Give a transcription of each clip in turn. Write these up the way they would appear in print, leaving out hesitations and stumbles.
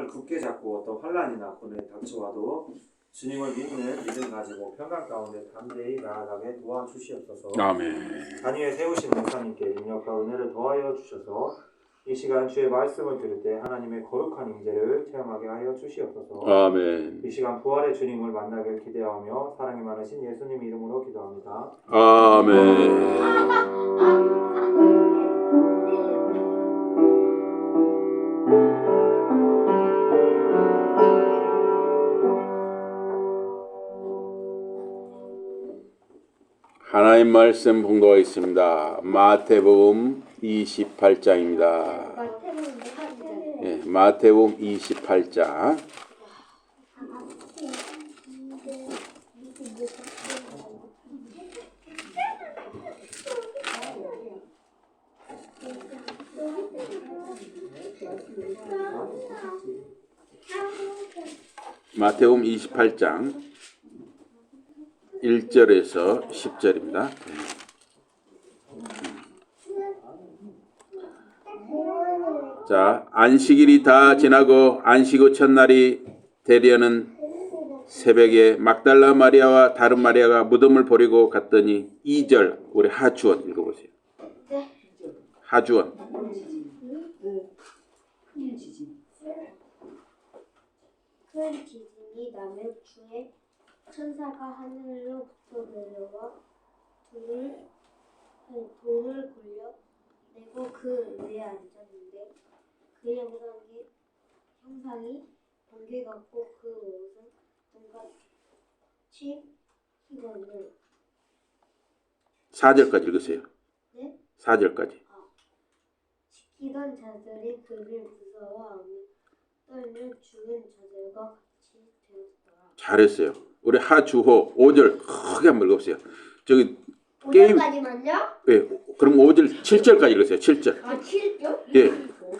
굳게 잡고 어떤 환난이나 고난이 닥쳐와도 주님을 믿는 믿음 가지고 평강 가운데 담대히 나아가게 도와주시옵소서. 아멘. 단 위에 세우신 목사님께 능력과 은혜를 더하여 주셔서 이 시간 주의 말씀을 들을 때 하나님의 거룩한 임재를 체험하게 하여 주시옵소서. 아멘. 이 시간 부활의 주님을 만나길 기대하며 사랑이 많으신 예수님 이름으로 기도합니다. 아멘. 하나님 말씀 봉독하겠습니다. 마태복음 28장입니다. 네, 마태복음 28장. 마태복음 28장 1절에서 10절입니다. 자, 안식일이 다 지나고 안식 후 첫날이 되려는 새벽에 막달라 마리아와 다른 마리아가 무덤을 보려고 갔더니 2절 우리 하주원 읽어보세요. 하주원. 큰 지진이 나며 주의 천사가 하늘로부터 내려와 돌을 굴려내고 그 위에 앉았는데 그 형상이 번개 같고 그 옷은 돈같이 희거늘 4절까지 읽으세요. 네? 4절까지. 지키던 자들이 그를 무서워하며 떨며 죽은 자들과 같이 되었더라. 잘했어요. 우리 하주호 5절 크게 한번 읽어보세요. 저기 게임 5절까지만요? 예, 그럼 5절 7절까지 읽으세요. 7절. 아 7절? 예,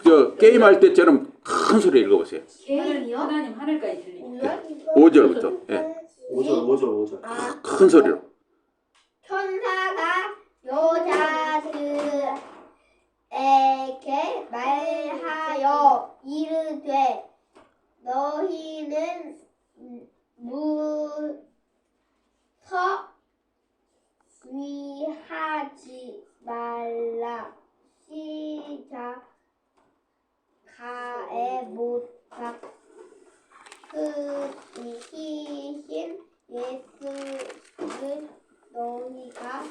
저 게임 할 때처럼 큰 소리 읽어보세요. 게임이요? 하나님 하늘까지 들리게. 5절부터. 예, 5절. 아, 큰 소리로. 천사가 여자들에게 말하여 이르되 너희는 무서 위하지 말라. 시작. 가에 못가 흑이신 예수를 너희가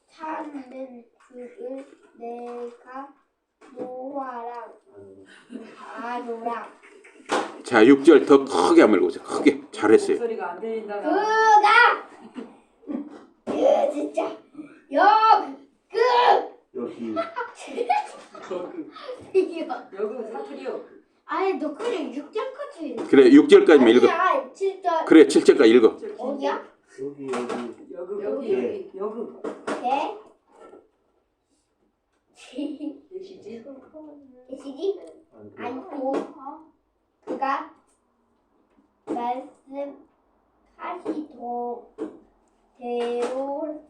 찾는 그를 내가 아노라. 자, 6절 더 크게 한번 읽어보세요. 크게. 잘했어요. 소리가 안 들린다. 그가 진짜 여기 여기 사투리요. 아니 너 그냥 6절까지 그래, 6절까지만 읽어. 아니야 7절 그래, 7절까지 읽어. 어디야? 여기. 여기. 네? 예시지? 시지? 않고 그가 말씀하시도대로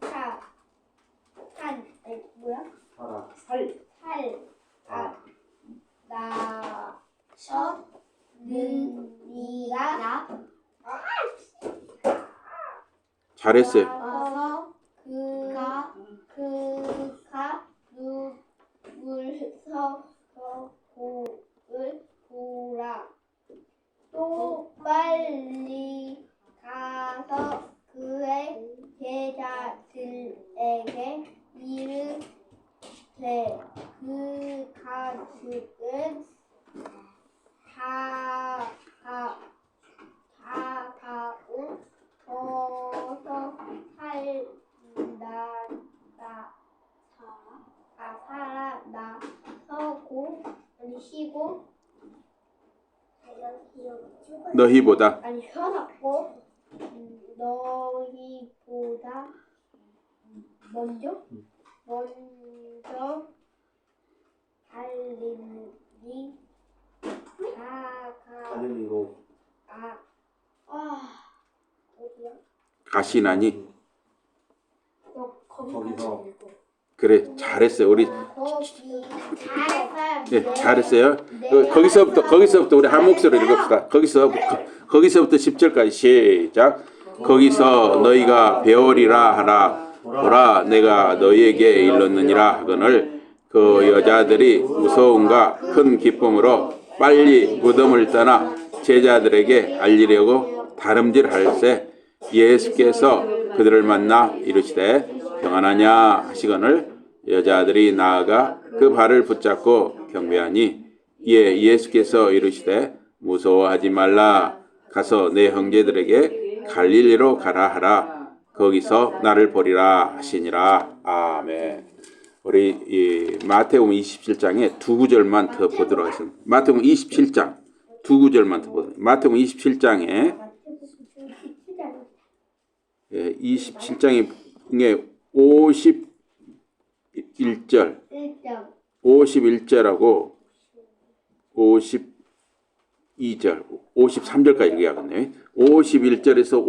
나셨느니라. 잘했어요. 와서 그가 누울서 복을 보라. 또 빨리 가서 그의 제자들에게 이르되 그 가죽은 다가온 어서 살아나서고 쉬고 너희보다 아니 펴놨고 너희보다 먼저 달리니 갈릴리로 어디야? 가시나니. 너 거기서. 읽고. 그래, 잘했어요. 우리 잘했어요. 잘했어요. 거기서부터 우리 한 목소리로 읽읍시다. 거기서부터 10절까지 시작. 거기서 너희가 배우리라 하라. 보라, 내가 너희에게 일렀느니라 하거늘 그 여자들이 무서움과 큰 기쁨으로 빨리 무덤을 떠나 제자들에게 알리려고 다름질할세. 예수께서 그들을 만나 이르시되 평안하냐 하시거늘 여자들이 나아가 그 발을 붙잡고 경배하니 이에 예수께서 이르시되 무서워하지 말라. 가서 내 형제들에게 갈릴리로 가라 하라. 거기서 나를 보리라 하시니라. 아멘. 우리 이 마태복음 27장에 두 구절만 더 보도록 하겠습니다. 마태복음 27장 두 구절만 더 보도록. 마태복음 27장에 27장에 51절 51절하고 52절 53절까지 얘기하겠네요. 51절에서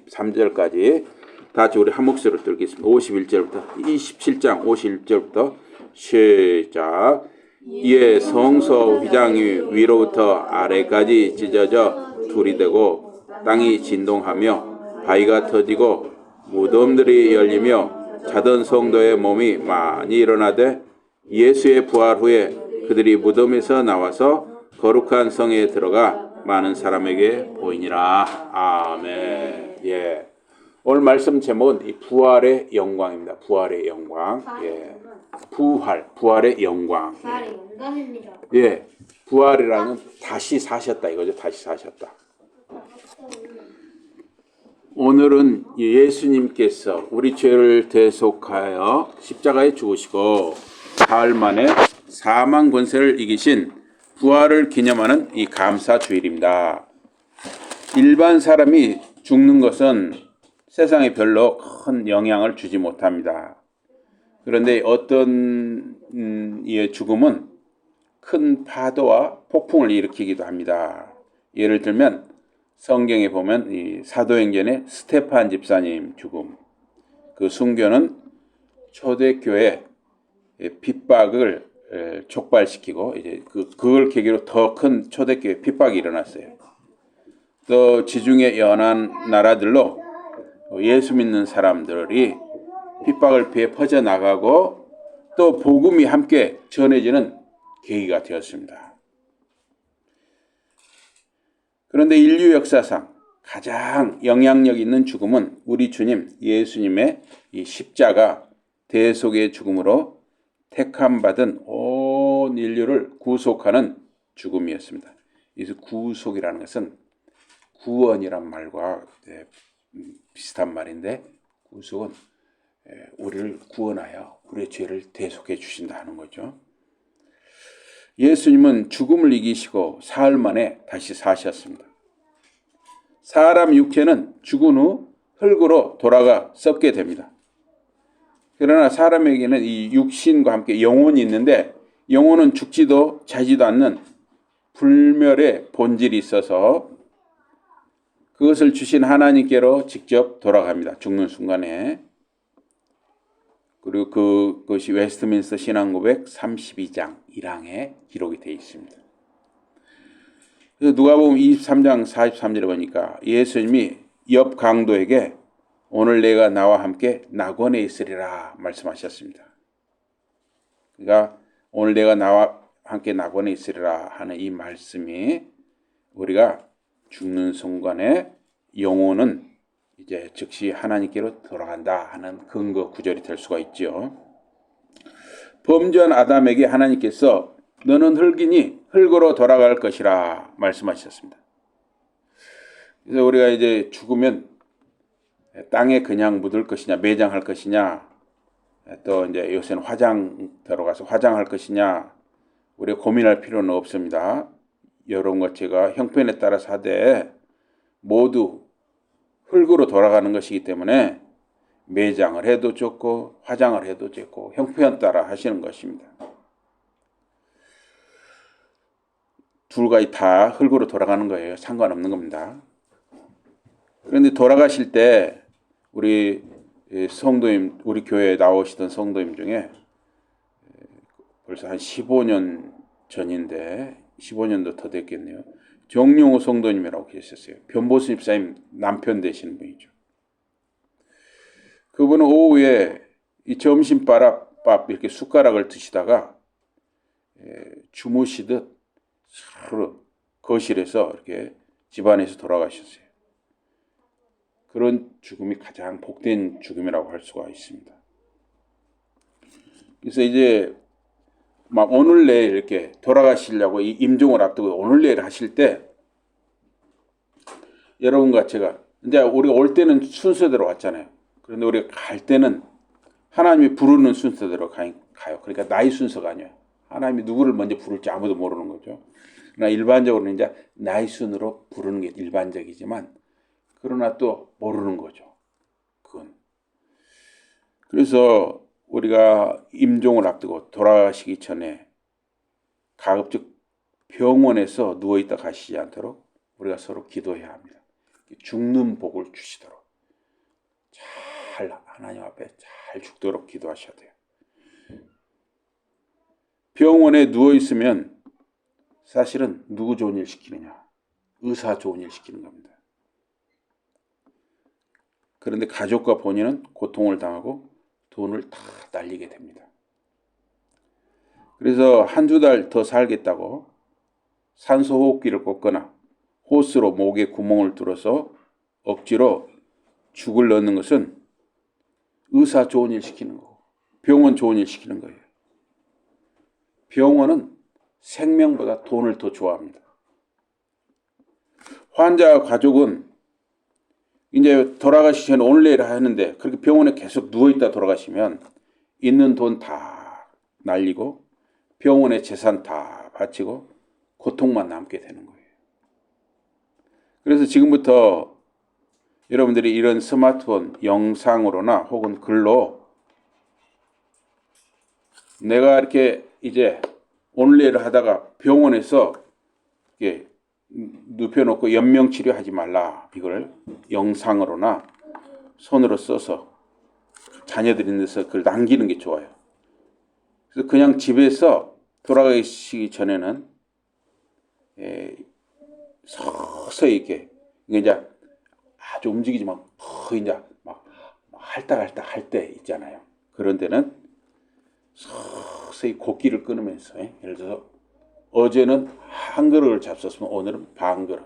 53절까지 다 같이 우리 한 목소리로 들겠습니다. 51절부터 27장 51절부터 시작. 이에 성소 휘장이 위로부터 아래까지 찢어져 둘이 되고 땅이 진동하며 바위가 터지고 무덤들이 열리며 자던 성도의 몸이 많이 일어나되 예수의 부활 후에 그들이 무덤에서 나와서 거룩한 성에 들어가 많은 사람에게 보이니라. 아멘. 예. 오늘 말씀 제목은 이 부활의 영광입니다. 부활의 영광. 예. 부활의 영광. 부활의 영광입니다. 예. 부활이라는 다시 사셨다 이거죠. 다시 사셨다. 오늘은 예수님께서 우리 죄를 대속하여 십자가에 죽으시고 사흘 만에 사망 권세를 이기신 부활을 기념하는 이 감사 주일입니다. 일반 사람이 죽는 것은 세상에 별로 큰 영향을 주지 못합니다. 그런데 어떤 이의 죽음은 큰 파도와 폭풍을 일으키기도 합니다. 예를 들면 성경에 보면 이 사도행전의 스테판 집사님 죽음, 그 순교는 초대교회 핍박을 촉발시키고 이제 그걸 계기로 더 큰 초대교회 핍박이 일어났어요. 또 지중해 연안 나라들로 예수 믿는 사람들이 핍박을 피해 퍼져나가고 또 복음이 함께 전해지는 계기가 되었습니다. 그런데 인류 역사상 가장 영향력 있는 죽음은 우리 주님 예수님의 이 십자가 대속의 죽음으로 택함받은 온 인류를 구속하는 죽음이었습니다. 그래서 구속이라는 것은 구원이란 말과 비슷한 말인데 구속은 우리를 구원하여 우리의 죄를 대속해 주신다 하는 거죠. 예수님은 죽음을 이기시고 사흘 만에 다시 사셨습니다. 사람 육체는 죽은 후 흙으로 돌아가 썩게 됩니다. 그러나 사람에게는 이 육신과 함께 영혼이 있는데 영혼은 죽지도 자지도 않는 불멸의 본질이 있어서 그것을 주신 하나님께로 직접 돌아갑니다. 죽는 순간에. 그리고 그것이 웨스트민스터 신앙고백 32장 1항에 기록이 되어 있습니다. 그래서 누가복음 23장 43절에 보니까 예수님이 옆 강도에게 오늘 내가 나와 함께 낙원에 있으리라 말씀하셨습니다. 그러니까 오늘 내가 나와 함께 낙원에 있으리라 하는 이 말씀이 우리가 죽는 순간에 영혼은 이제 즉시 하나님께로 돌아간다 하는 근거 구절이 될 수가 있죠. 범죄한 아담에게 하나님께서 너는 흙이니 흙으로 돌아갈 것이라 말씀하셨습니다. 그래서 우리가 이제 죽으면 땅에 그냥 묻을 것이냐, 매장할 것이냐, 또 이제 요새는 화장 들어가서 화장할 것이냐, 우리가 고민할 필요는 없습니다. 이런 것 제가 형편에 따라서 하되 모두 흙으로 돌아가는 것이기 때문에 매장을 해도 좋고 화장을 해도 좋고 형편 따라 하시는 것입니다. 둘 가지 다 흙으로 돌아가는 거예요. 상관없는 겁니다. 그런데 돌아가실 때 우리 성도님, 우리 교회에 나오시던 성도님 중에 벌써 한 15년 전인데 15년도 더 됐겠네요. 정용호 성도님이라고 계셨어요. 변보수 집사님 남편 되시는 분이죠. 그분은 오후에 이 점심밥 이렇게 숟가락을 드시다가 주무시듯 서로 거실에서 이렇게 집안에서 돌아가셨어요. 그런 죽음이 가장 복된 죽음이라고 할 수가 있습니다. 그래서 이제 막 오늘 내일 이렇게 돌아가시려고 이 임종을 앞두고 오늘 내일 하실 때 여러분과 제가 이제 우리가 올 때는 순서대로 왔잖아요. 그런데 우리가 갈 때는 하나님이 부르는 순서대로 가요. 그러니까 나이 순서가 아니에요. 하나님이 누구를 먼저 부를지 아무도 모르는 거죠. 그러나 일반적으로는 이제 나이 순으로 부르는 게 일반적이지만 그러나 또 모르는 거죠. 그건. 그래서 우리가 임종을 앞두고 돌아가시기 전에 가급적 병원에서 누워있다 가시지 않도록 우리가 서로 기도해야 합니다. 죽는 복을 주시도록 잘 하나님 앞에 잘 죽도록 기도하셔야 돼요. 병원에 누워있으면 사실은 누구 좋은 일 시키느냐? 의사 좋은 일 시키는 겁니다. 그런데 가족과 본인은 고통을 당하고 돈을 다 날리게 됩니다. 그래서 한두 달 더 살겠다고 산소호흡기를 꽂거나 호스로 목에 구멍을 뚫어서 억지로 죽을 넣는 것은 의사 좋은 일 시키는 거고 병원 좋은 일 시키는 거예요. 병원은 생명보다 돈을 더 좋아합니다. 환자 가족은 이제 돌아가시기 전에 오늘 내일 하는데 그렇게 병원에 계속 누워있다 돌아가시면 있는 돈 다 날리고 병원의 재산 다 바치고 고통만 남게 되는 거예요. 그래서 지금부터 여러분들이 이런 스마트폰 영상으로나 혹은 글로 내가 이렇게 이제 오늘 내일 하다가 병원에서 이렇게 눕혀놓고 연명치료하지 말라. 이걸 영상으로나 손으로 써서 자녀들 있는 데서 그걸 남기는 게 좋아요. 그래서 그냥 집에서 돌아가시기 전에는 서서히 이렇게 이제 아주 움직이지 막 이제 막 할딱할딱 할 때 있잖아요. 그런 데는 서서히 곡기를 끊으면서 예를 들어서 어제는 한 그릇을 잡섰으면 오늘은 반 그릇,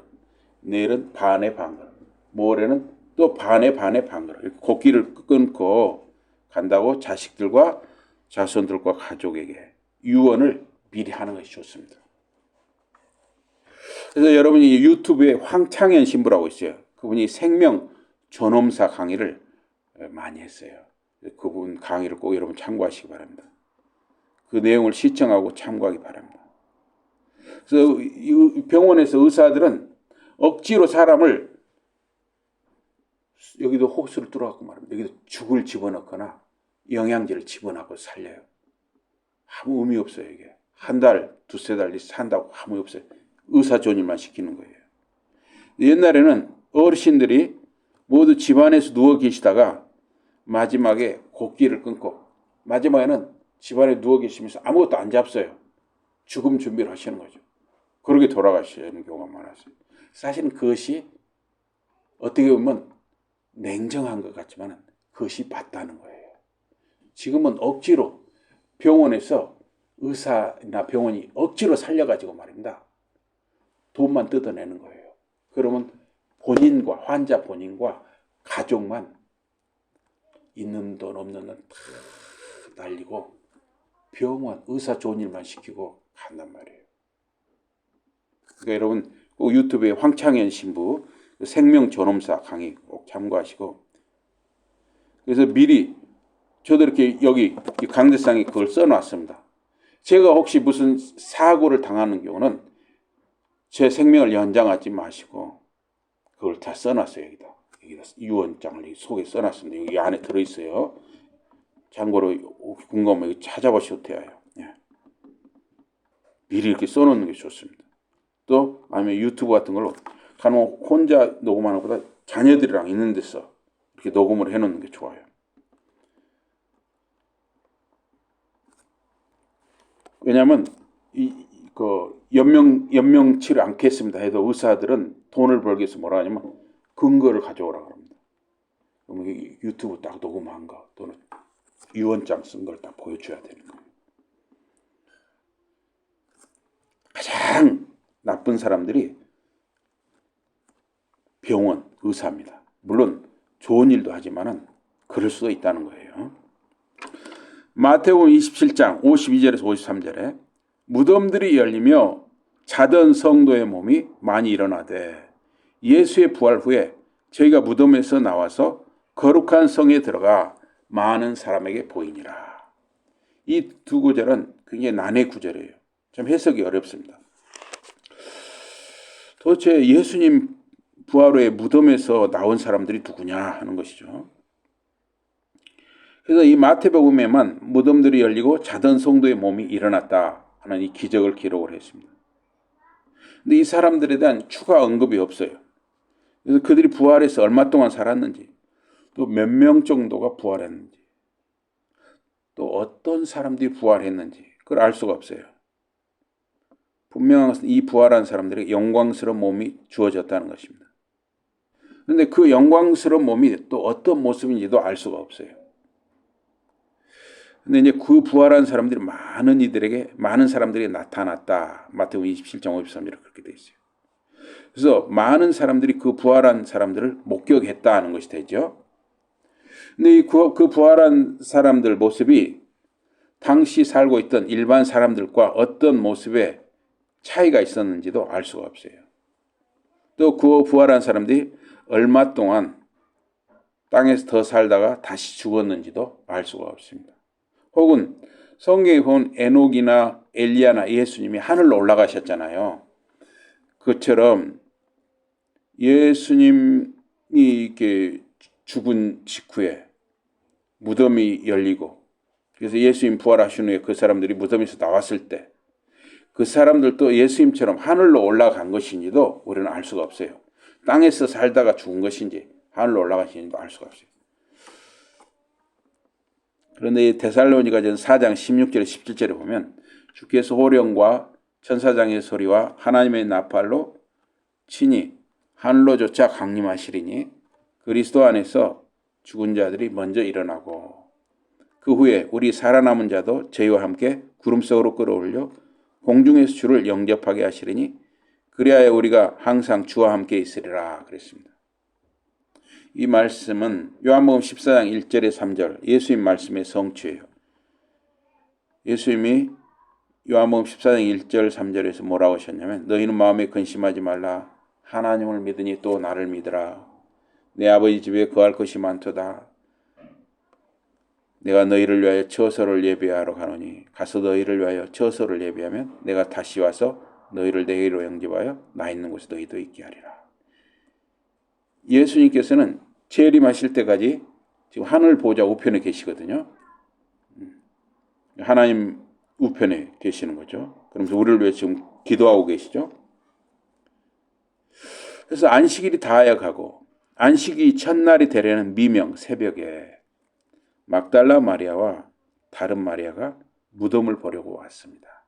내일은 반에 반 그릇, 모레는 또 반에 반 그릇 이렇게 곡기를 끊고 간다고 자식들과 자손들과 가족에게 유언을 미리 하는 것이 좋습니다. 그래서 여러분이 유튜브에 황창현 신부라고 있어요. 그분이 생명 존엄사 강의를 많이 했어요. 그분 강의를 꼭 여러분 참고하시기 바랍니다. 그 내용을 시청하고 참고하기 바랍니다. 그래서 병원에서 의사들은 억지로 사람을 여기도 호스를 뚫어갖고 말합니다. 여기도 죽을 집어넣거나 영양제를 집어넣고 살려요. 아무 의미 없어요. 이게 한 달, 두세 달 산다고 아무 의미 없어요. 의사 좋은 일만 시키는 거예요. 옛날에는 어르신들이 모두 집안에서 누워 계시다가 마지막에 곡기를 끊고 마지막에는 집안에 누워 계시면서 아무것도 안 잡서요. 죽음 준비를 하시는 거죠. 그렇게 돌아가시는 경우가 많았어요. 사실은 그것이 어떻게 보면 냉정한 것 같지만 그것이 맞다는 거예요. 지금은 억지로 병원에서 의사나 병원이 억지로 살려가지고 말입니다. 돈만 뜯어내는 거예요. 그러면 본인과 환자 본인과 가족만 있는 돈 없는 돈 다 날리고 병원 의사 좋은 일만 시키고 간단 말이에요. 그러니까 여러분 꼭 유튜브에 황창현 신부 생명 존엄사 강의 꼭 참고하시고 그래서 미리 저도 이렇게 여기 이 강대상에 그걸 써놨습니다. 제가 혹시 무슨 사고를 당하는 경우는 제 생명을 연장하지 마시고 그걸 다 써놨어요. 여기다 유언장을 속에 써놨습니다. 여기 안에 들어있어요. 참고로 궁금하면 찾아보셔도 돼요. 예. 미리 이렇게 써놓는 게 좋습니다. 또 아니면 유튜브 같은 걸로 간혹 혼자 녹음하는 것보다 자녀들이랑 있는 데서 이렇게 녹음을 해놓는 게 좋아요. 왜냐하면 그 연명치를 않겠습니다 해도 의사들은 돈을 벌기 위해서 뭐라 하냐면 근거를 가져오라 그럽니다. 그러면 유튜브 딱 녹음한 거 또는 유언장 쓴 걸 딱 보여줘야 되는 거예요. 가장 나쁜 사람들이 병원 의사입니다. 물론 좋은 일도 하지만은 그럴 수도 있다는 거예요. 마태복음 27장 52절에서 53절에 무덤들이 열리며 자던 성도의 몸이 많이 일어나되 예수의 부활 후에 저희가 무덤에서 나와서 거룩한 성에 들어가 많은 사람에게 보이니라. 이 두 구절은 굉장히 난해 구절이에요. 좀 해석이 어렵습니다. 도대체 예수님 부활 후에 무덤에서 나온 사람들이 누구냐 하는 것이죠. 그래서 이 마태복음에만 무덤들이 열리고 자던 성도의 몸이 일어났다 하는 이 기적을 기록을 했습니다. 근데 이 사람들에 대한 추가 언급이 없어요. 그래서 그들이 부활해서 얼마 동안 살았는지, 또 몇 명 정도가 부활했는지, 또 어떤 사람들이 부활했는지 그걸 알 수가 없어요. 분명한 것은 이 부활한 사람들에게 영광스러운 몸이 주어졌다는 것입니다. 그런데 그 영광스러운 몸이 또 어떤 모습인지도 알 수가 없어요. 근데 이제 그 부활한 사람들이 많은 사람들에게 나타났다. 마태복음 27장 53절에 그렇게 되어 있어요. 그래서 많은 사람들이 그 부활한 사람들을 목격했다는 것이 되죠. 근데 그 부활한 사람들 모습이 당시 살고 있던 일반 사람들과 어떤 모습의 차이가 있었는지도 알 수가 없어요. 또 그 부활한 사람들이 얼마 동안 땅에서 더 살다가 다시 죽었는지도 알 수가 없습니다. 혹은 성경에 보면 에녹이나 엘리야나 예수님이 하늘로 올라가셨잖아요. 그처럼 예수님이 이렇게 죽은 직후에 무덤이 열리고 그래서 예수님 부활하신 후에 그 사람들이 무덤에서 나왔을 때 그 사람들도 예수님처럼 하늘로 올라간 것인지도 우리는 알 수가 없어요. 땅에서 살다가 죽은 것인지 하늘로 올라가신지도 알 수가 없어요. 그런데 데살로니가전 4장 16절에 17절에 보면 주께서 호령과 천사장의 소리와 하나님의 나팔로 친히 하늘로조차 강림하시리니 그리스도 안에서 죽은 자들이 먼저 일어나고 그 후에 우리 살아남은 자도 저희와 함께 구름 속으로 끌어올려 공중에서 주를 영접하게 하시리니 그리하여 우리가 항상 주와 함께 있으리라 그랬습니다. 이 말씀은 요한복음 14장 1절에 3절 예수님 말씀의 성취예요. 예수님이 요한복음 14장 1절 3절에서 뭐라고 하셨냐면 너희는 마음에 근심하지 말라. 하나님을 믿으니 또 나를 믿으라. 내 아버지 집에 거할 것이 많도다. 내가 너희를 위하여 처소를 예비하러 가노니 가서 너희를 위하여 처소를 예비하면 내가 다시 와서 너희를 내게로 영접하여 나 있는 곳에 너희도 있게 하리라. 예수님께서는 재림하실 때까지 지금 하늘 보좌 우편에 계시거든요. 하나님 우편에 계시는 거죠. 그러면서 우리를 위해 지금 기도하고 계시죠. 그래서 안식일이 다하여가고 안식이 첫날이 되려는 미명 새벽에 막달라 마리아와 다른 마리아가 무덤을 보려고 왔습니다.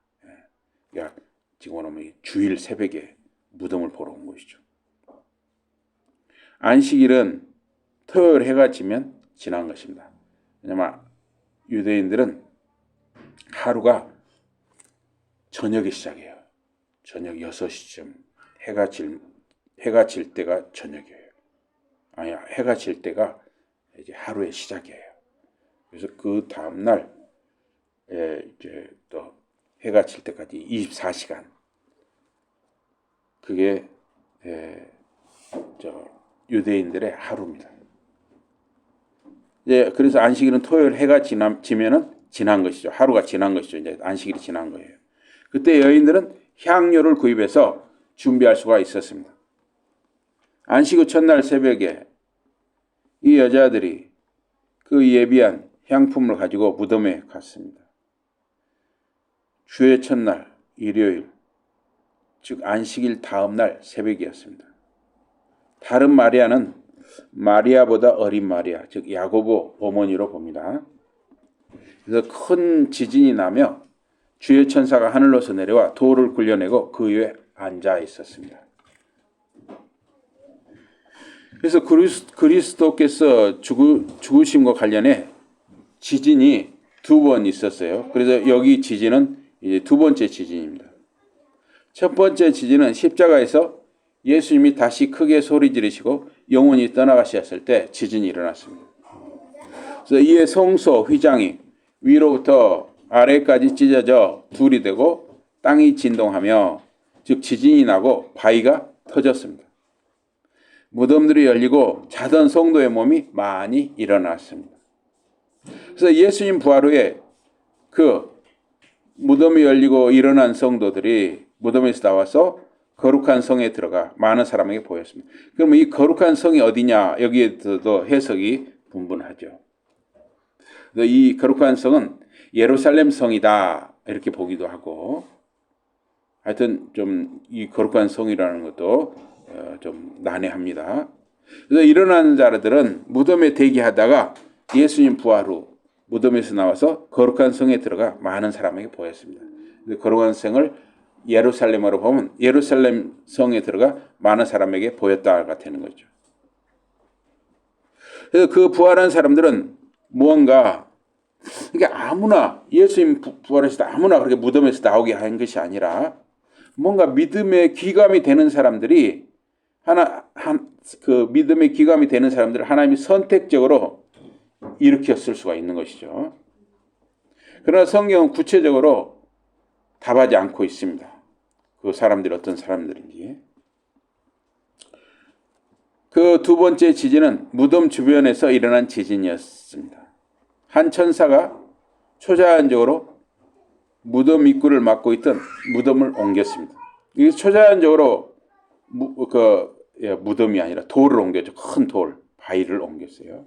그러니까 지금 오늘 주일 새벽에 무덤을 보러 온 것이죠. 안식일은 토요일 해가 지면 지난 것입니다. 왜냐하면 유대인들은 하루가 저녁에 시작해요. 저녁 6시쯤 해가 질 때가 저녁이에요. 아니, 해가 질 때가 이제 하루의 시작이에요. 그래서 그 다음 날 이제 또 해가 질 때까지 24시간 그게 유대인들의 하루입니다. 그래서 안식일은 토요일 해가 지면은 지난 것이죠. 하루가 지난 것이죠. 이제 안식일이 지난 거예요. 그때 여인들은 향료를 구입해서 준비할 수가 있었습니다. 안식 후 첫날 새벽에 이 여자들이 그 예비한 향품을 가지고 무덤에 갔습니다. 주의 첫날 일요일, 즉 안식일 다음 날 새벽이었습니다. 다른 마리아는 마리아보다 어린 마리아, 즉 야고보 어머니로 봅니다. 그래서 큰 지진이 나며 주의 천사가 하늘로서 내려와 돌을 굴려내고 그 위에 앉아 있었습니다. 그래서 그리스도께서 죽으심과 관련해 지진이 2번 있었어요. 그래서 여기 지진은 이제 2번째 지진입니다. 첫 번째 지진은 십자가에서 예수님이 다시 크게 소리 지르시고 영혼이 떠나가셨을 때 지진이 일어났습니다. 그래서 이에 성소 휘장이 위로부터 아래까지 찢어져 둘이 되고 땅이 진동하며 즉 지진이 나고 바위가 터졌습니다. 무덤들이 열리고 자던 성도의 몸이 많이 일어났습니다. 그래서 예수님 부활 후에 그 무덤이 열리고 일어난 성도들이 무덤에서 나와서 거룩한 성에 들어가 많은 사람에게 보였습니다. 그러면 이 거룩한 성이 어디냐? 여기에도 해석이 분분하죠. 이 거룩한 성은 예루살렘 성이다 이렇게 보기도 하고, 하여튼 좀 이 거룩한 성이라는 것도 좀 난해합니다. 그래서 일어나는 자들은 무덤에 대기하다가 예수님 부활 후 무덤에서 나와서 거룩한 성에 들어가 많은 사람에게 보였습니다. 거룩한 성을 예루살렘으로 보면 예루살렘 성에 들어가 많은 사람에게 보였다가 되는 거죠. 그래서 그 부활한 사람들은 무언가, 그러니까 아무나 예수님 부활했을 때 아무나 그렇게 무덤에서 나오게 한 것이 아니라 뭔가 믿음의 귀감이 되는 사람들이 그 믿음의 귀감이 되는 사람들을 하나님이 선택적으로 일으켰을 수가 있는 것이죠. 그러나 성경은 구체적으로 답하지 않고 있습니다. 그 사람들이 어떤 사람들인지. 그 2번째 지진은 무덤 주변에서 일어난 지진이었습니다. 한 천사가 초자연적으로 무덤 입구를 막고 있던 무덤을 옮겼습니다. 이게 초자연적으로 무덤이 아니라 돌을 옮겼죠. 큰 돌, 바위를 옮겼어요.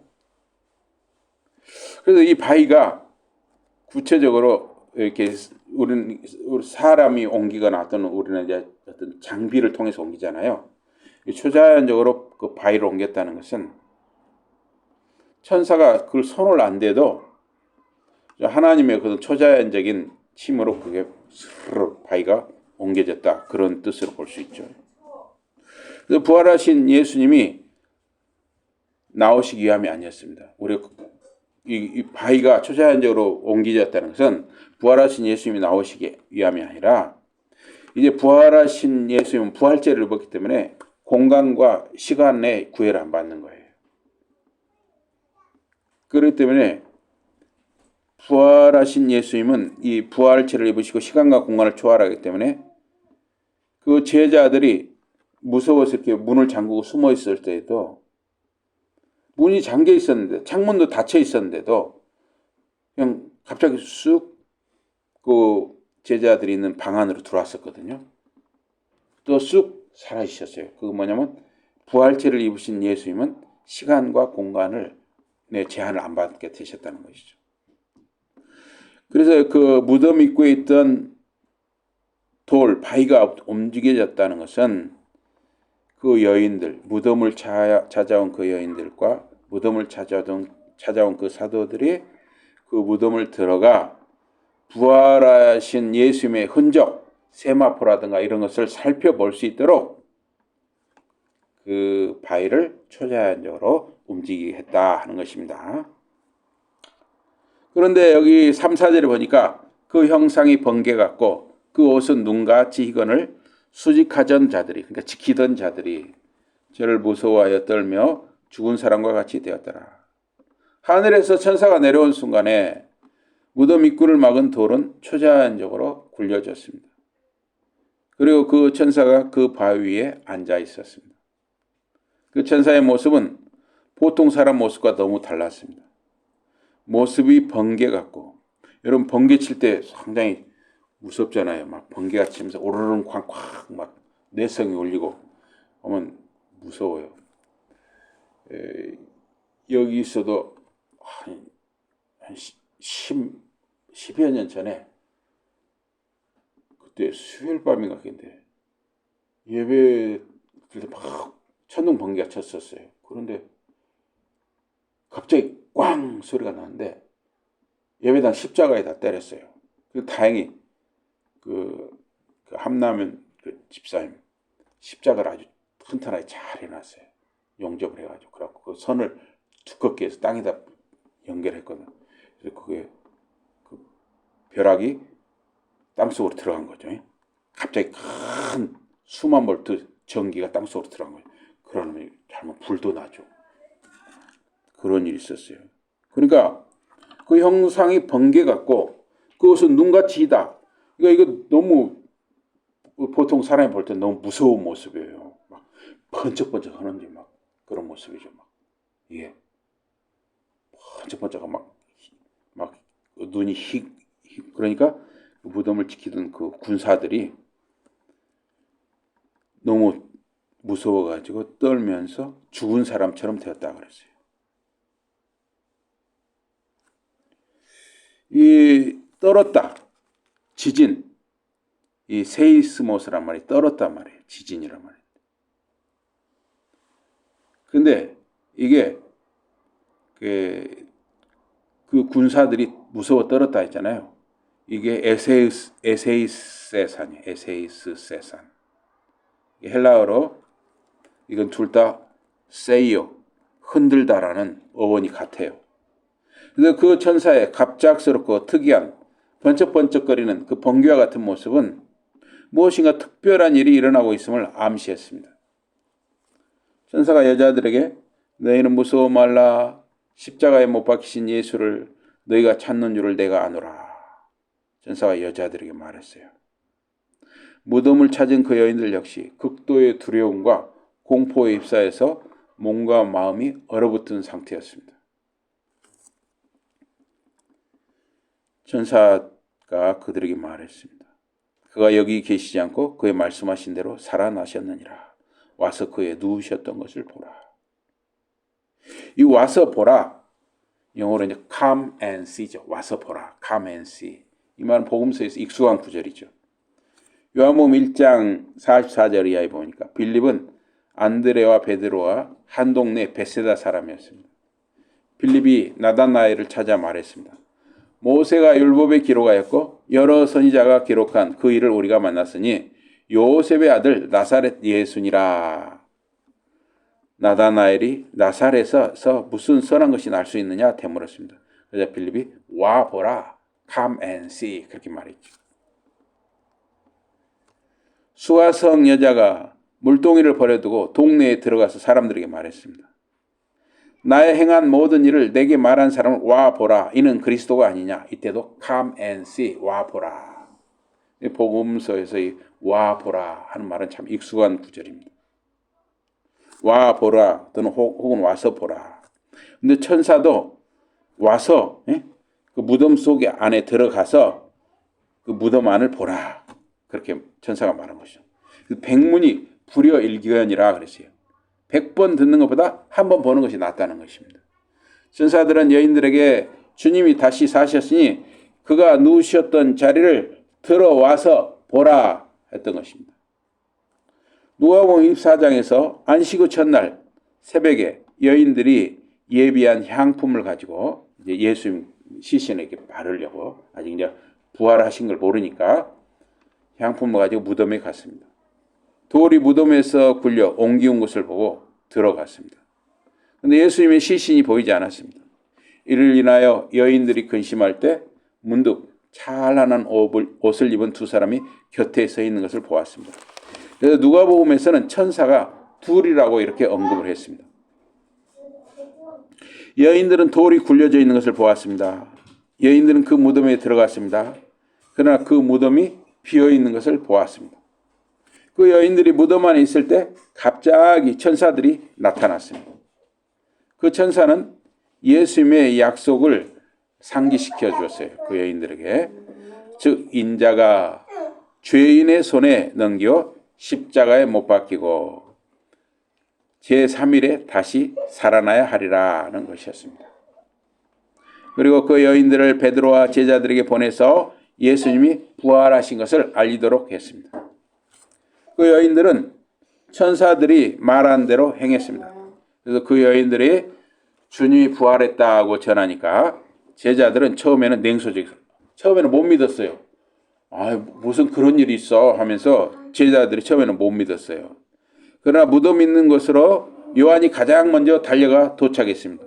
그래서 이 바위가 구체적으로 이렇게 우리 사람이 옮기거나 우리는 이제 어떤 장비를 통해서 옮기잖아요. 초자연적으로 그 바위를 옮겼다는 것은 천사가 그걸 손을 안 대도 하나님의 그 초자연적인 힘으로 그게 스르르 바위가 옮겨졌다, 그런 뜻으로 볼 수 있죠. 그래서 부활하신 예수님이 나오시기 위함이 아니었습니다. 우리 이 바위가 초자연적으로 옮겨졌다는 것은 부활하신 예수님이 나오시기 위함이 아니라 이제 부활하신 예수님은 부활제를 입었기 때문에 공간과 시간에 구애를 안 받는 거예요. 그렇기 때문에 부활하신 예수님은 이 부활체를 입으시고 시간과 공간을 초월하기 때문에 그 제자들이 무서워서 이렇게 문을 잠그고 숨어 있을 때에도, 문이 잠겨 있었는데 창문도 닫혀 있었는데도 그냥 갑자기 쑥 그 제자들이 있는 방 안으로 들어왔었거든요. 또 쑥 사라지셨어요. 그거 뭐냐면 부활체를 입으신 예수님은 시간과 공간을 제한을 안 받게 되셨다는 것이죠. 그래서 그 무덤 입구에 있던 돌, 바위가 움직여졌다는 것은 그 여인들, 무덤을 찾아온 그 여인들과 무덤을 찾아온 그 사도들이 그 무덤을 들어가 부활하신 예수님의 흔적, 세마포라든가 이런 것을 살펴볼 수 있도록 그 바위를 초자연적으로 움직이게 했다 하는 것입니다. 그런데 여기 3, 4절에 보니까 그 형상이 번개 같고 그 옷은 눈같이 희건을 수직하던 자들이, 그러니까 지키던 자들이 저를 무서워하여 떨며 죽은 사람과 같이 되었더라. 하늘에서 천사가 내려온 순간에 무덤 입구를 막은 돌은 초자연적으로 굴려졌습니다. 그리고 그 천사가 그 바위 위에 앉아 있었습니다. 그 천사의 모습은 보통 사람 모습과 너무 달랐습니다. 모습이 번개 같고, 여러분 번개 칠 때 상당히 무섭잖아요. 막 번개가 치면서 오르르 쾅쾅 막 내성이 울리고 하면 무서워요. 여기 있어도 한 10여 년 전에 그때 수요일 밤인가 그런데 예배 때 막 천둥 번개가 쳤었어요. 그런데 갑자기 꽝 소리가 나는데 예배당 십자가에다 때렸어요. 다행히 그 함라면 그 집사님 십자가를 아주 튼튼하게 잘 해놨어요. 용접을 해가지고 그래갖고 그 선을 두껍게 해서 땅에다 연결했거든. 그래서 그게 그 벼락이 땅속으로 들어간 거죠. 갑자기 큰 수만 볼트 전기가 땅속으로 들어간 거예요. 그러면 잘못 불도 나죠. 그런 일이 있었어요. 그러니까 그 형상이 번개 같고 그것은 눈같이 이다. 그러니까 이거 너무 보통 사람이 볼 때 너무 무서운 모습이에요. 막 번쩍번쩍 하는지 막 그런 모습이죠. 막 이게 번쩍번쩍 막 눈이 그러니까 그 무덤을 지키던 그 군사들이 너무 무서워가지고 떨면서 죽은 사람처럼 되었다 그랬어요. 이 떨었다 지진 이 세이스모스란 말이 떨었단 말이에요. 지진이란 말이에요. 근데 이게 그 군사들이 무서워 떨었다 했잖아요. 이게 에세이스산이에요. 에세이스산. 헬라어로 이건 둘 다 세이어 흔들다라는 어원이 같아요. 그래서 그 천사의 갑작스럽고 특이한 번쩍번쩍거리는 그 번개와 같은 모습은 무엇인가 특별한 일이 일어나고 있음을 암시했습니다. 천사가 여자들에게 너희는 무서워 말라. 십자가에 못 박히신 예수를 너희가 찾는 줄을 내가 아노라. 천사가 여자들에게 말했어요. 무덤을 찾은 그 여인들 역시 극도의 두려움과 공포에 휩싸여서 몸과 마음이 얼어붙은 상태였습니다. 천사가 그들에게 말했습니다. 그가 여기 계시지 않고 그의 말씀하신 대로 살아나셨느니라. 와서 그에 누우셨던 것을 보라. 이 와서 보라, 영어로 이제 come and see죠. 와서 보라, come and see. 이 말은 복음서에서 익숙한 구절이죠. 요한복음 1장 44절 이하에 보니까 빌립은 안드레와 베드로와 한 동네 베세다 사람이었습니다. 빌립이 나다나엘을 찾아 말했습니다. 모세가 율법에 기록하였고 여러 선지자가 기록한 그 일을 우리가 만났으니 요셉의 아들 나사렛 예수니라. 나다나엘이 나사렛에서 무슨 선한 것이 날 수 있느냐 되물었습니다. 그래서 빌립이 와 보라, come and see 그렇게 말했죠. 수가성 여자가 물동이를 버려두고 동네에 들어가서 사람들에게 말했습니다. 나의 행한 모든 일을 내게 말한 사람을 와 보라. 이는 그리스도가 아니냐. 이때도 come and see 와 보라. 복음서에서 이 와 보라 하는 말은 참 익숙한 구절입니다. 와 보라 또는 혹은 와서 보라. 근데 천사도 와서 그 무덤 속에 안에 들어가서 그 무덤 안을 보라. 그렇게 천사가 말한 것이죠. 백문이 불여일견이라 그랬어요. 100번 듣는 것보다 한 번 보는 것이 낫다는 것입니다. 천사들은 여인들에게 주님이 다시 사셨으니 그가 누우셨던 자리를 들어와서 보라 했던 것입니다. 누가복음 24장에서 안식 후 첫날 새벽에 여인들이 예비한 향품을 가지고 이제 예수님 시신에게 바르려고 아직 이제 부활하신 걸 모르니까 향품을 가지고 무덤에 갔습니다. 돌이 무덤에서 굴려 옮기운 것을 보고 들어갔습니다. 그런데 예수님의 시신이 보이지 않았습니다. 이를 인하여 여인들이 근심할 때 문득 찬란한 옷을 입은 두 사람이 곁에 서 있는 것을 보았습니다. 그래서 누가복음에서는 천사가 둘이라고 이렇게 언급을 했습니다. 여인들은 돌이 굴려져 있는 것을 보았습니다. 여인들은 그 무덤에 들어갔습니다. 그러나 그 무덤이 비어 있는 것을 보았습니다. 그 여인들이 무덤 안에 있을 때 갑자기 천사들이 나타났습니다. 그 천사는 예수님의 약속을 상기시켜 주었어요. 그 여인들에게. 즉 인자가 죄인의 손에 넘겨 십자가에 못 박히고 제3일에 다시 살아나야 하리라는 것이었습니다. 그리고 그 여인들을 베드로와 제자들에게 보내서 예수님이 부활하신 것을 알리도록 했습니다. 그 여인들은 천사들이 말한 대로 행했습니다. 그래서 그 여인들이 주님이 부활했다고 전하니까 제자들은 처음에는 냉소적이었어요. 처음에는 못 믿었어요. 아, 무슨 그런 일이 있어 하면서 제자들이 처음에는 못 믿었어요. 그러나 무덤 있는 곳으로 요한이 가장 먼저 달려가 도착했습니다.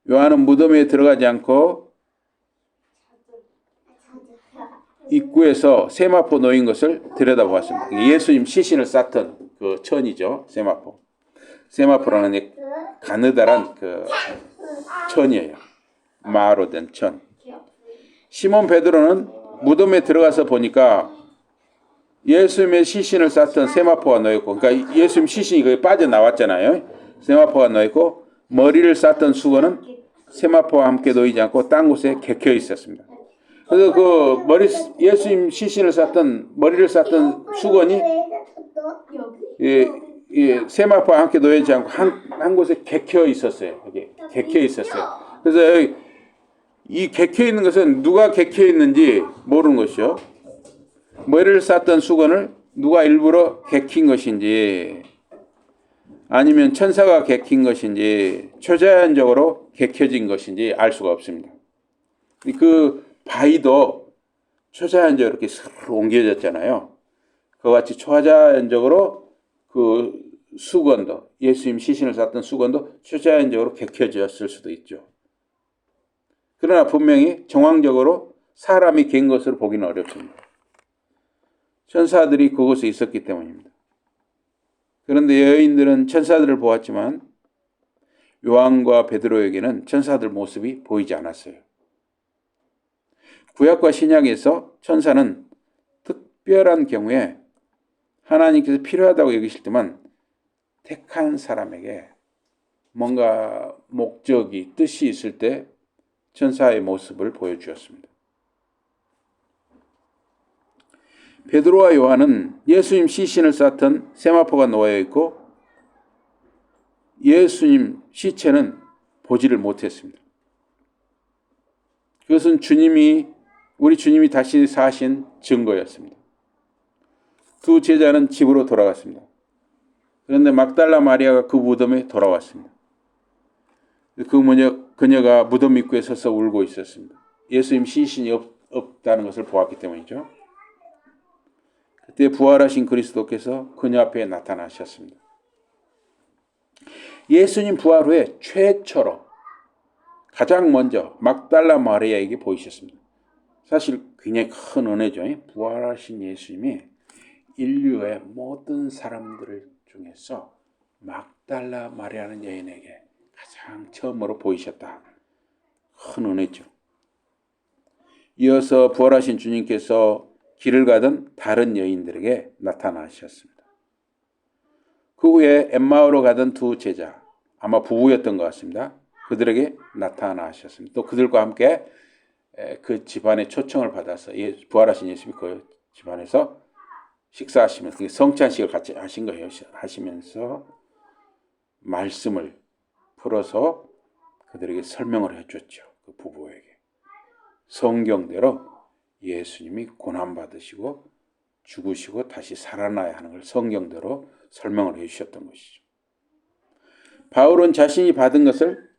요한은 무덤에 들어가지 않고 입구에서 세마포 놓인 것을 들여다보았습니다. 예수님 시신을 쌌던 그 천이죠. 세마포. 세마포라는 가느다란 그 천이에요. 마로 된 천. 시몬 베드로는 무덤에 들어가서 보니까 예수님의 시신을 쌌던 세마포가 놓였고, 그러니까 예수님 시신이 거기 빠져나왔잖아요. 세마포가 놓였고, 머리를 쌌던 수건은 세마포와 함께 놓이지 않고 딴 곳에 객혀 있었습니다. 그래서 그 예수님 시신을 쌌던 머리를 쌌던 수건이 세마포와 함께 놓이지 않고 한 곳에 객혀 있었어요. 여기 객혀 있었어요. 그래서 이 객혀 있는 것은 누가 객혀 있는지 모르는 것이요. 머리를 쌌던 수건을 누가 일부러 객힌 것인지 아니면 천사가 객힌 것인지 초자연적으로 객혀진 것인지 알 수가 없습니다. 그 바위도 초자연적으로 이렇게 스르르 옮겨졌잖아요. 그와 같이 초자연적으로 그 수건도 예수님 시신을 쌌던 수건도 초자연적으로 객혀졌을 수도 있죠. 그러나 분명히 정황적으로 사람이 갠 것으로 보기는 어렵습니다. 천사들이 그곳에 있었기 때문입니다. 그런데 여인들은 천사들을 보았지만 요한과 베드로에게는 천사들 모습이 보이지 않았어요. 구약과 신약에서 천사는 특별한 경우에 하나님께서 필요하다고 여기실 때만 택한 사람에게 뭔가 목적이 뜻이 있을 때 천사의 모습을 보여주었습니다. 베드로와 요한은 예수님 시신을 쌌던 세마포가 놓여있고 예수님 시체는 보지를 못했습니다. 그것은 우리 주님이 다시 사신 증거였습니다. 두 제자는 집으로 돌아갔습니다. 그런데 막달라 마리아가 그 무덤에 돌아왔습니다. 그녀가 무덤 입구에 서서 울고 있었습니다. 예수님 시신이 없다는 것을 보았기 때문이죠. 그때 부활하신 그리스도께서 그녀 앞에 나타나셨습니다. 예수님 부활 후에 최초로 가장 먼저 막달라 마리아에게 보이셨습니다. 사실 굉장히 큰 은혜죠. 부활하신 예수님이 인류의 모든 사람들 중에서 막달라 마리아라는 여인에게 가장 처음으로 보이셨다. 큰 은혜죠. 이어서 부활하신 주님께서 길을 가던 다른 여인들에게 나타나셨습니다. 그 후에 엠마오로 가던 두 제자, 아마 부부였던 것 같습니다. 그들에게 나타나셨습니다. 또 그들과 함께 그 집안의 초청을 받아서 부활하신 예수님이 그 집안에서 식사하시면서 성찬식을 같이 하신 거예요. 하시면서 말씀을 풀어서 그들에게 설명을 해줬죠. 그 부부에게. 성경대로 예수님이 고난받으시고 죽으시고 다시 살아나야 하는 걸 성경대로 설명을 해주셨던 것이죠. 바울은 자신이 받은 것을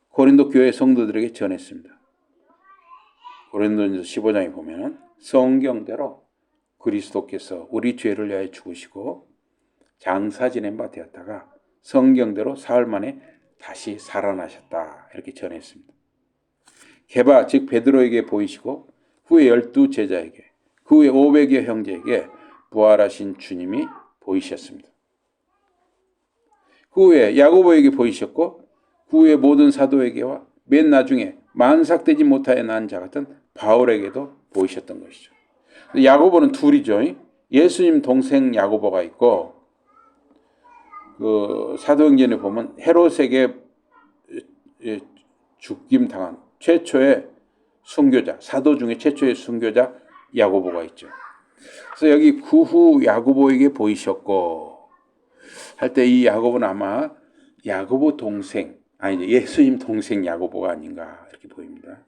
고린도 교회 성도들에게 전했습니다. 고린도전서 15장에 보면 성경대로 그리스도께서 우리 죄를 위하여 죽으시고 장사 지낸 바 되었다가 성경대로 사흘 만에 다시 살아나셨다. 이렇게 전했습니다. 게바 즉 베드로에게 보이시고 후에 12제자에게 그 후에 500여 형제에게 부활하신 주님이 보이셨습니다. 그 후에 야고보에게 보이셨고 그 후에 모든 사도에게와 맨 나중에 만삭되지 못하여 난 자 같은 바울에게도 보이셨던 것이죠. 야고보는 둘이죠. 예수님 동생 야고보가 있고 그 사도행전에 보면 헤롯에게 죽임 당한 최초의 순교자, 사도 중에 최초의 순교자 야고보가 있죠. 그래서 여기 그 후 야고보에게 보이셨고 할 때 이 야고보는 아마 야고보 동생, 아니 예수님 동생 야고보가 아닌가 이렇게 보입니다.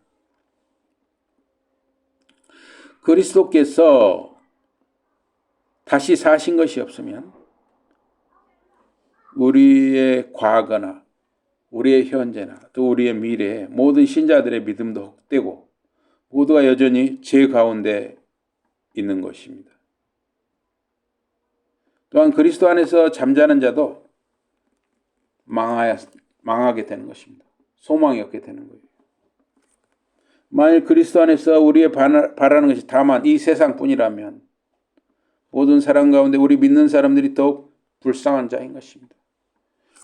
그리스도께서 다시 사신 것이 없으면 우리의 과거나 우리의 현재나 또 우리의 미래에 모든 신자들의 믿음도 헛되고 모두가 여전히 죄 가운데 있는 것입니다. 또한 그리스도 안에서 잠자는 자도 망하게 되는 것입니다. 소망이 없게 되는 거예요. 만일 그리스도 안에서 우리의 바라는 것이 다만 이 세상뿐이라면 모든 사람 가운데 우리 믿는 사람들이 더욱 불쌍한 자인 것입니다.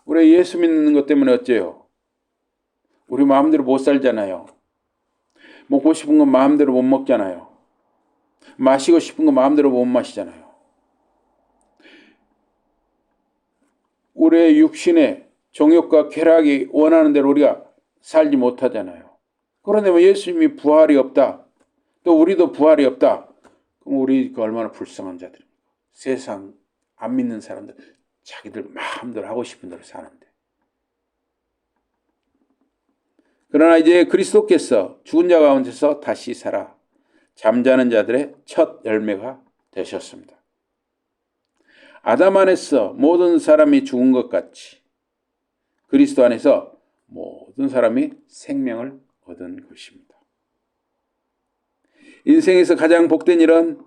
우리 예수 믿는 것 때문에 어째요? 우리 마음대로 못 살잖아요. 먹고 싶은 건 마음대로 못 먹잖아요. 마시고 싶은 건 마음대로 못 마시잖아요. 우리의 육신의 정욕과 쾌락이 원하는 대로 우리가 살지 못하잖아요. 그런데 뭐 예수님이 부활이 없다. 또 우리도 부활이 없다. 그럼 우리가 얼마나 불쌍한 자들입니까? 세상 안 믿는 사람들 자기들 마음대로 하고 싶은 대로 사는데. 그러나 이제 그리스도께서 죽은 자 가운데서 다시 살아 잠자는 자들의 첫 열매가 되셨습니다. 아담 안에서 모든 사람이 죽은 것 같이 그리스도 안에서 모든 사람이 생명을 얻은 것입니다. 인생에서 가장 복된 일은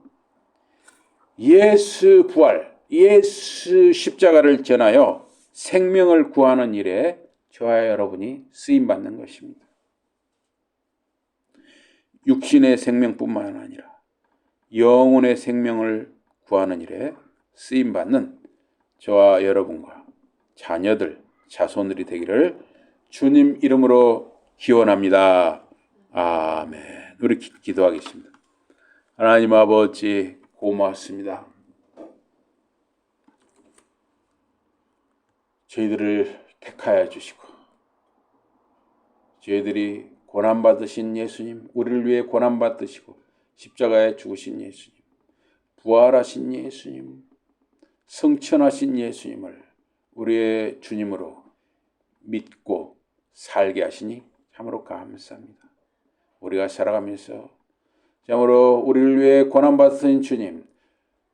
예수 부활, 예수 십자가를 전하여 생명을 구하는 일에 저와 여러분이 쓰임받는 것입니다. 육신의 생명뿐만 아니라 영혼의 생명을 구하는 일에 쓰임받는 저와 여러분과 자녀들, 자손들이 되기를 주님 이름으로 기원합니다. 아멘. 우리 기도하겠습니다. 하나님 아버지 고맙습니다. 저희들을 택하여 주시고 저희들이 고난받으신 예수님, 우리를 위해 고난받으시고 십자가에 죽으신 예수님, 부활하신 예수님, 성천하신 예수님을 우리의 주님으로 믿고 살게 하시니 참으로 감사합니다. 우리가 살아가면서 참으로 우리를 위해 고난받으신 주님,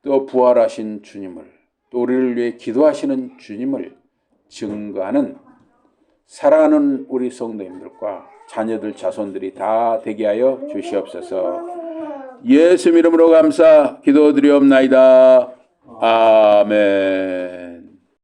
또 부활하신 주님을, 또 우리를 위해 기도하시는 주님을 증거하는 사랑하는 우리 성도님들과 자녀들, 자손들이 다 되게 하여 주시옵소서. 예수 이름으로 감사 기도드리옵나이다. 아멘.